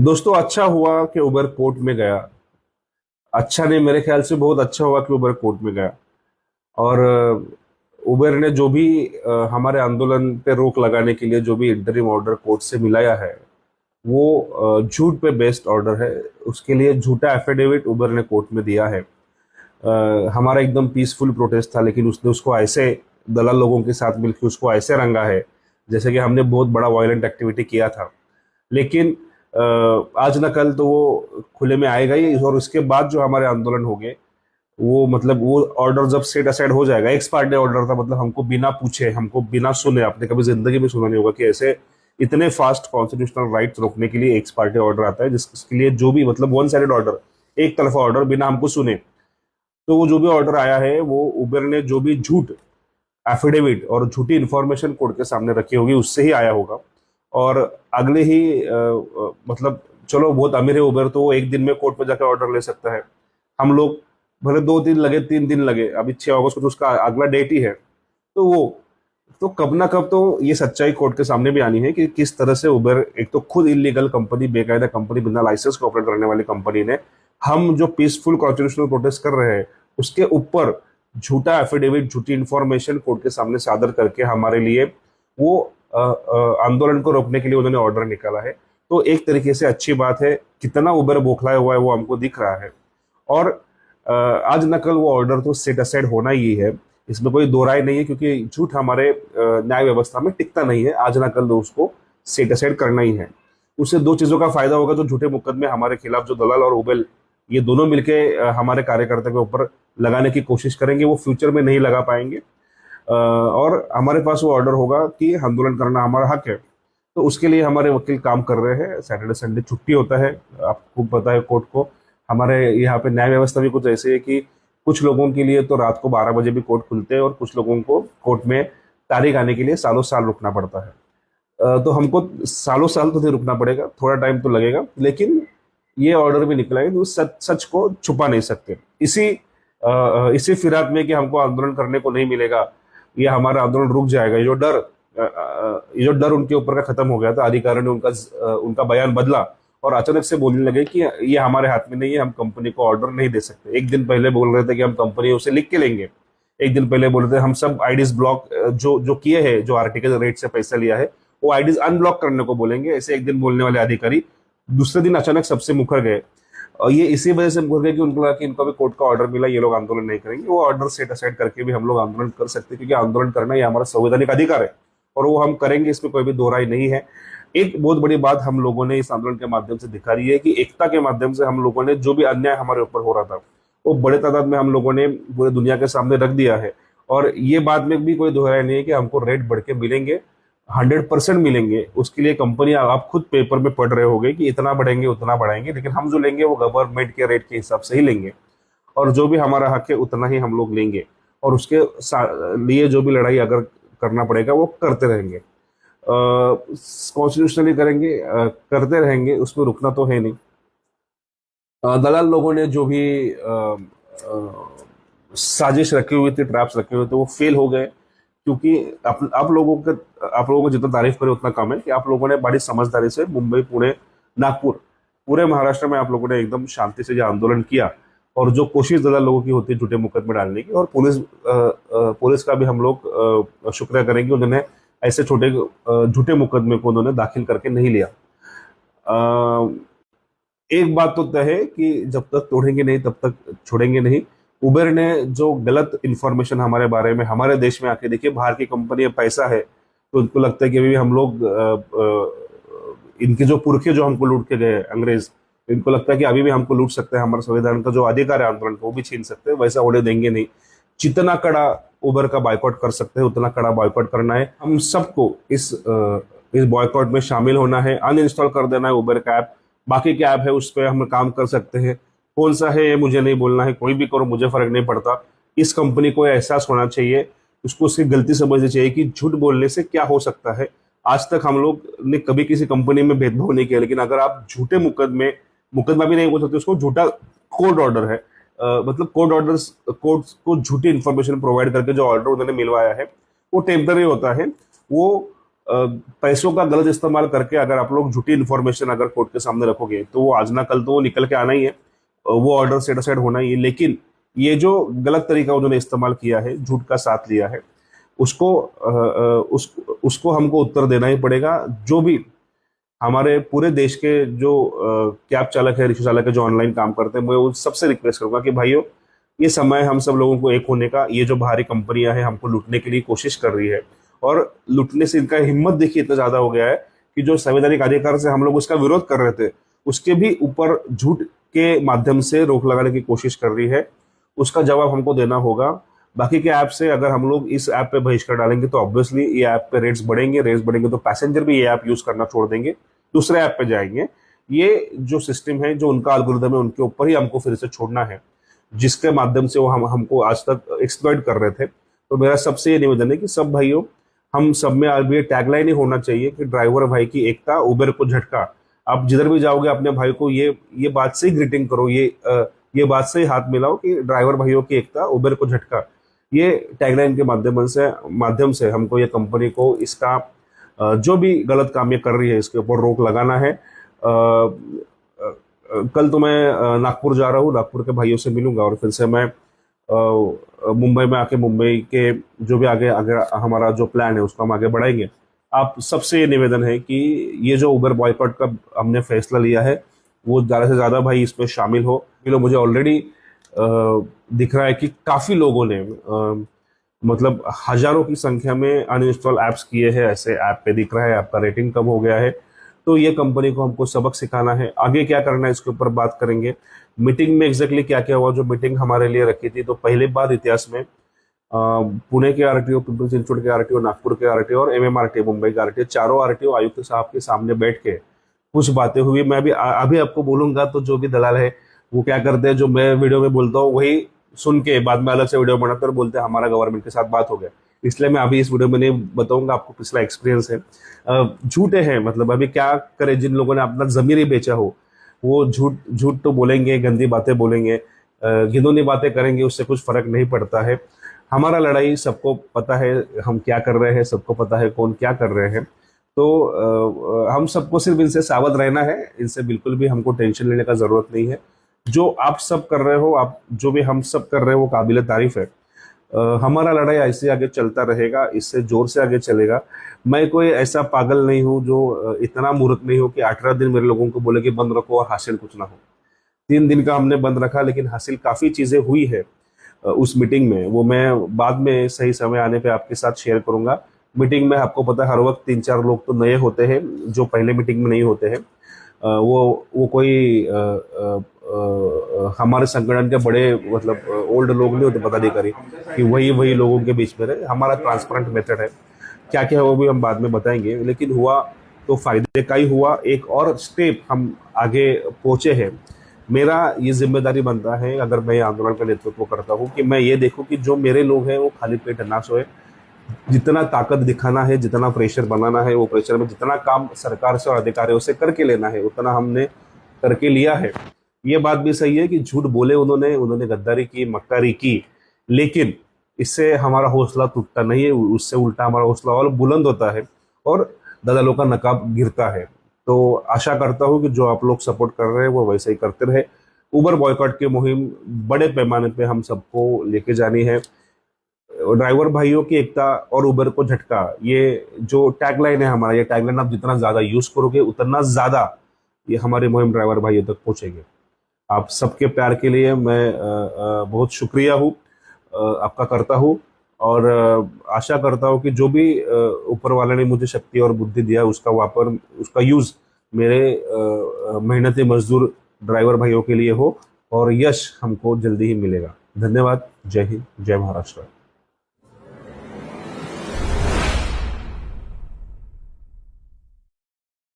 दोस्तों, अच्छा हुआ कि उबर कोर्ट में गया। अच्छा नहीं, मेरे ख्याल से बहुत अच्छा हुआ कि उबर कोर्ट में गया। और उबर ने जो भी हमारे आंदोलन पे रोक लगाने के लिए जो भी इंटरिम ऑर्डर कोर्ट से मिलाया है, वो झूठ पे बेस्ड ऑर्डर है। उसके लिए झूठा एफिडेविट उबर ने कोर्ट में दिया है। हमारा एकदम पीसफुल प्रोटेस्ट था, लेकिन उसने उसको ऐसे दलाल लोगों के साथ मिलकर उसको ऐसे रंगा है जैसे कि हमने बहुत बड़ा वायलेंट एक्टिविटी किया था। लेकिन आज न कल तो वो खुले में आएगा ही, और उसके बाद जो हमारे आंदोलन होंगे वो मतलब वो ऑर्डर जब सेट असाइड हो जाएगा। एक्स पार्टी ऑर्डर था, मतलब हमको बिना पूछे, हमको बिना सुने, आपने कभी जिंदगी में सुना नहीं होगा कि ऐसे इतने फास्ट कॉन्स्टिट्यूशनल राइट्स रोकने के लिए एक्स पार्टी ऑर्डर आता है, जिसके लिए जो भी मतलब वन साइडेड ऑर्डर, एक तरफा ऑर्डर बिना हमको सुने। तो वो जो भी ऑर्डर आया है, वो उबर ने जो भी झूठ एफिडेविट और झूठी इंफॉर्मेशन कोर्ट के सामने रखी होगी, उससे ही आया होगा। और अगले ही मतलब चलो, बहुत अमीर है उबर, तो वो एक दिन में कोर्ट पे जाकर ऑर्डर ले सकता है। हम लोग भले 2 दिन लगे, 3 दिन लगे, अभी 6 अगस्त को तो उसका अगला डेट ही है। तो वो तो कब ना कब तो ये सच्चाई कोर्ट के सामने भी आनी है कि किस तरह से उबर, एक तो खुद इलीगल कंपनी, बेकायदा कंपनी, बिना लाइसेंस को ऑपरेट करने वाली कंपनी ने, हम जो पीसफुल कॉन्स्टिट्यूशनल प्रोटेस्ट कर रहे हैं उसके ऊपर झूठा एफिडेविट, झूठी इंफॉर्मेशन कोर्ट के सामने सादर करके हमारे लिए वो आंदोलन को रोकने के लिए उन्होंने ऑर्डर निकाला है। तो एक तरीके से अच्छी बात है। कितना उबर बौखलाया हुआ है वो हमको दिख रहा है। और आज न कल वो ऑर्डर तो सेट असाइड होना ही है, इसमें कोई दो राय नहीं है, क्योंकि झूठ हमारे न्याय व्यवस्था में टिकता नहीं है। आज न कल तो उसको सेट असाइड करना ही है। उससे दो चीजों का फायदा होगा। जो झूठे मुकदमे हमारे खिलाफ जो दलाल और उबेल, ये दोनों मिलके हमारे कार्यकर्ता के ऊपर लगाने की कोशिश करेंगे, वो फ्यूचर में नहीं लगा पाएंगे। और हमारे पास वो ऑर्डर होगा कि आंदोलन करना हमारा हक है। तो उसके लिए हमारे वकील काम कर रहे हैं। सैटरडे संडे छुट्टी होता है, आपको पता है कोर्ट को। हमारे यहाँ पे न्याय व्यवस्था भी कुछ ऐसी है कि कुछ लोगों के लिए तो रात को 12 बजे भी कोर्ट खुलते हैं, और कुछ लोगों को कोर्ट में तारीख आने के लिए सालों साल रुकना पड़ता है। तो हमको सालों साल तो नहीं रुकना पड़ेगा, थोड़ा टाइम तो लगेगा, लेकिन ये ऑर्डर भी निकला है तो सच सच को छुपा नहीं सकते। इसी फिराक में कि हमको आंदोलन करने को नहीं मिलेगा, ये हमारा आंदोलन रुक जाएगा, ये जो डर उनके ऊपर का खत्म हो गया था। अधिकारियों ने उनका बयान बदला और अचानक से बोलने लगे कि ये हमारे हाथ में नहीं है, हम कंपनी को ऑर्डर नहीं दे सकते। एक दिन पहले बोल रहे थे कि हम कंपनी से लिख के लेंगे। एक दिन पहले बोल रहे थे हम सब आईडीज ब्लॉक जो जो किए हैं, जो आर्टिकल रेट से पैसा लिया है, वो आईडीज अनब्लॉक करने को बोलेंगे। ऐसे एक दिन बोलने वाले अधिकारी दूसरे दिन अचानक सबसे मुकर गए। और ये इसी वजह से मुकर गए कि उनको लगा कि इनको भी कोर्ट का ऑर्डर मिला, ये लोग आंदोलन नहीं करेंगे। वो ऑर्डर सेट असाइड करके भी हम लोग आंदोलन कर सकते हैं, क्योंकि आंदोलन करना ये हमारा संवैधानिक अधिकार है, और वो हम करेंगे, इसमें कोई भी दो राय नहीं है। एक बहुत बड़ी बात हम लोगों ने इस आंदोलन के माध्यम से दिखा रही है कि एकता के माध्यम से हम लोगों ने जो भी अन्याय हमारे ऊपर हो रहा था, वो बड़े तादाद में हम लोगों ने पूरे दुनिया के सामने रख दिया है। और ये बात में भी कोई दोहराई नहीं है कि हमको रेट बढ़ के मिलेंगे, 100% मिलेंगे। उसके लिए कंपनी, आप खुद पेपर में पढ़ रहे होगे कि इतना बढ़ेंगे उतना बढ़ाएंगे, लेकिन हम जो लेंगे वो गवर्नमेंट के रेट के हिसाब से ही लेंगे, और जो भी हमारा हक है उतना ही हम लोग लेंगे। और उसके लिए जो भी लड़ाई अगर करना पड़ेगा वो करते रहेंगे, कॉन्स्टिट्यूशनली करेंगे, करते रहेंगे, उसमें रुकना तो है नहीं। दलाल लोगों ने जो भी साजिश रखी हुई थी, ट्रैप्स रखे हुए थे, वो फेल हो गए। क्योंकि आप लोगों को जितना तारीफ करें उतना कम है कि आप लोगों ने बड़ी समझदारी से मुंबई, पुणे, नागपुर, पूरे महाराष्ट्र में आप लोगों ने एकदम शांति से जो आंदोलन किया। और जो कोशिश दलाल लोगों की होती है झूठे मुकदमे डालने की, और पुलिस का भी हम लोग शुक्रिया करेंगे, उन्होंने ऐसे छोटे झूठे मुकदमे को उन्होंने दाखिल करके नहीं लिया। एक बात तो तय है कि जब तक तोड़ेंगे नहीं तब तक छोड़ेंगे नहीं। उबेर ने जो गलत इंफॉर्मेशन हमारे बारे में हमारे देश में आके, देखिए बाहर की कंपनी पैसा है, तो उनको लगता है कि अभी भी हम लोग इनके जो पुरखे जो हमको लूट के गए अंग्रेज, इनको लगता है कि अभी भी हमको लूट सकते हैं, हमारे संविधान का जो अधिकार है आंदोलन को वो भी छीन सकते हैं। वैसा होने देंगे नहीं। जितना कड़ा उबर का बायकॉट कर सकते हैं उतना कड़ा बायकॉट करना है। हम सबको इस बॉयकॉट में शामिल होना है, अनइंस्टॉल कर देना है उबर का ऐप। बाकी क्या ऐप है उस पर हम काम कर सकते हैं, कौन सा है ये मुझे नहीं बोलना है, कोई भी करो मुझे फर्क नहीं पड़ता। इस कंपनी को एहसास होना चाहिए, उसको उसकी गलती समझनी चाहिए कि झूठ बोलने से क्या हो सकता है। आज तक हम लोग ने कभी किसी कंपनी में भेदभाव नहीं किया, लेकिन अगर आप झूठे मुकदमा भी नहीं बोल सकते, उसको झूठा कोर्ट ऑर्डर है, मतलब कोर्ट को झूठी इंफॉर्मेशन प्रोवाइड करके जो ऑर्डर उन्होंने मिलवाया है, वो टेम्पररी होता है। वो पैसों का गलत इस्तेमाल करके अगर आप लोग झूठी इन्फॉर्मेशन अगर कोर्ट के सामने रखोगे तो वो आज ना कल तो वो निकल के आना ही है, वो ऑर्डर सेट असाइड होना ही है। लेकिन ये जो गलत तरीका उन्होंने इस्तेमाल किया है, झूठ का साथ लिया है, उसको हमको उत्तर देना ही पड़ेगा। जो भी हमारे पूरे देश के जो कैब चालक है, रिक्शा चालक है, जो ऑनलाइन काम करते हैं, मैं उन सबसे रिक्वेस्ट करूंगा कि भाइयों, ये समय हम सब लोगों को एक होने का। ये जो बाहरी कंपनियां हैं हमको लूटने के लिए कोशिश कर रही है, और लूटने से इनका हिम्मत देखिए इतना ज्यादा हो गया है कि जो संवैधानिक अधिकार से हम लोग उसका विरोध कर रहे थे, उसके भी ऊपर झूठ के माध्यम से रोक लगाने की कोशिश कर रही है। उसका जवाब हमको देना होगा। बाकी के ऐप से अगर हम लोग इस ऐप पे बहिष्कार डालेंगे तो ऑब्वियसली ये ऐप पे रेट्स बढ़ेंगे तो पैसेंजर भी ये ऐप यूज करना छोड़ देंगे, दूसरे ऐप पे जाएंगे। ये जो सिस्टम है, जो उनका एल्गोरिथम है, उनके ऊपर ही हमको फिर से छोड़ना है, जिसके माध्यम से वो हमको आज तक एक्सप्लॉइट कर रहे थे। तो मेरा सबसे ये निवेदन है कि सब भाइयों, हम सब में आज भी टैगलाइन ही होना चाहिए कि ड्राइवर भाई की एकता, उबेर को झटका। आप जिधर भी जाओगे अपने भाई को ये बात से ही ग्रीटिंग करो, ये बात से ही हाथ मिलाओ कि ड्राइवर भाइयों की एकता, उबेर को झटका। ये टैगलाइन के माध्यम से हमको ये कंपनी को इसका जो भी गलत काम ये कर रही है इसके ऊपर रोक लगाना है। कल तो मैं नागपुर जा रहा हूँ, नागपुर के भाइयों से मिलूंगा और फिर से मैं मुंबई में आके मुंबई के जो भी आगे आगे हमारा जो प्लान है उसको हम आगे बढ़ाएंगे। आप सबसे ये निवेदन है कि ये जो उबर बॉयकॉट का हमने फैसला लिया है वो ज़्यादा से ज़्यादा भाई इसमें शामिल हो। मुझे ऑलरेडी दिख रहा है कि काफ़ी लोगों ने मतलब हजारों की संख्या में अनइंस्टॉल ऐप्स किए हैं। ऐसे ऐप पे दिख रहा है आपका रेटिंग कम हो गया है। तो ये कंपनी को हमको सबक सिखाना है, आगे क्या करना है इसके ऊपर बात करेंगे। मीटिंग में एग्जैक्टली क्या क्या हुआ, जो मीटिंग हमारे लिए रखी थी, तो पहली बार इतिहास में पुणे के आरटीओ, पीपल्स इंस्टीट्यूट के आरटीओ, नागपुर के आरटीओ और एमएमआरटी मुंबई के आरटीओ, चारों आरटीओ आयुक्त साहब के सामने बैठ के कुछ बातें हुई। मैं अभी आपको बोलूंगा तो जो भी दलाल है वो क्या करते हैं, जो मैं वीडियो में बोलता हूँ वही सुन के बाद में अलग से वीडियो बनाते और बोलते हैं हमारा गवर्नमेंट के साथ बात हो गया। इसलिए मैं अभी इस वीडियो में नहीं बताऊंगा, आपको पिछला एक्सपीरियंस है। झूठे हैं, मतलब अभी क्या करे, जिन लोगों ने अपना जमीर ही बेचा हो वो झूठ तो बोलेंगे, गंदी बातें बोलेंगे, घिनौनी बातें करेंगे, उससे कुछ फर्क नहीं पड़ता है। हमारा लड़ाई सबको पता है हम क्या कर रहे हैं, सबको पता है कौन क्या कर रहे हैं। तो हम सबको सिर्फ इनसे सावध रहना है, इनसे बिल्कुल भी हमको टेंशन लेने का जरूरत नहीं है। जो आप सब कर रहे हो, आप जो भी हम सब कर रहे हो वो काबिल तारीफ है। हमारा लड़ाई ऐसे आगे चलता रहेगा, इससे जोर से आगे चलेगा। मैं कोई ऐसा पागल नहीं हूं जो इतना मूर्ख नहीं हो कि 18 दिन मेरे लोगों को बोले कि बंद रखो और हासिल कुछ ना हो। 3 दिन का हमने बंद रखा, लेकिन हासिल काफी चीजें हुई है उस मीटिंग में। वो मैं बाद में सही समय आने पे आपके साथ शेयर करूंगा। मीटिंग में आपको पता है हर वक्त 3-4 लोग तो नए होते हैं जो पहले मीटिंग में नहीं होते हैं। वो कोई हमारे संगठन के बड़े मतलब ओल्ड लोग नहीं होते पदाधिकारी कि वही लोगों के बीच में रहे। हमारा ट्रांसपेरेंट मेथड है, क्या क्या है वो भी हम बाद में बताएंगे। लेकिन हुआ तो फायदे का ही हुआ, एक और स्टेप हम आगे पहुंचे हैं। मेरा ये जिम्मेदारी बनता है, अगर मैं आंदोलन का नेतृत्व करता हूँ, कि मैं ये देखूं कि जो मेरे लोग हैं वो खाली पेट ना सोए। जितना ताकत दिखाना है, जितना प्रेशर बनाना है, वो प्रेशर में जितना काम सरकार से और अधिकारियों से करके लेना है उतना हमने करके लिया है। ये बात भी सही है कि झूठ बोले उन्होंने गद्दारी की, मक्कारी की, लेकिन इससे हमारा हौसला टूटता नहीं है, उससे उल्टा हमारा हौसला और बुलंद होता है और दलालों का नकाब गिरता है। तो आशा करता हूँ कि जो आप लोग सपोर्ट कर रहे हैं वो वैसे ही करते रहे। उबर बॉयकॉट की मुहिम बड़े पैमाने पे हम सबको लेके जानी है। ड्राइवर भाइयों की एकता और उबर को झटका, ये जो टैगलाइन है हमारा, ये टैगलाइन आप जितना ज्यादा यूज करोगे उतना ज्यादा ये हमारी मुहिम ड्राइवर भाइयों तक पहुंचेगी। आप सबके प्यार के लिए मैं बहुत शुक्रिया हूँ, आपका करता हूँ। और आशा करता हूँ कि जो भी ऊपर वाले ने मुझे शक्ति और बुद्धि दिया उसका यूज मेरे मेहनती मजदूर ड्राइवर भाइयों के लिए हो और यश हमको जल्दी ही मिलेगा। धन्यवाद। जय हिंद, जय महाराष्ट्र।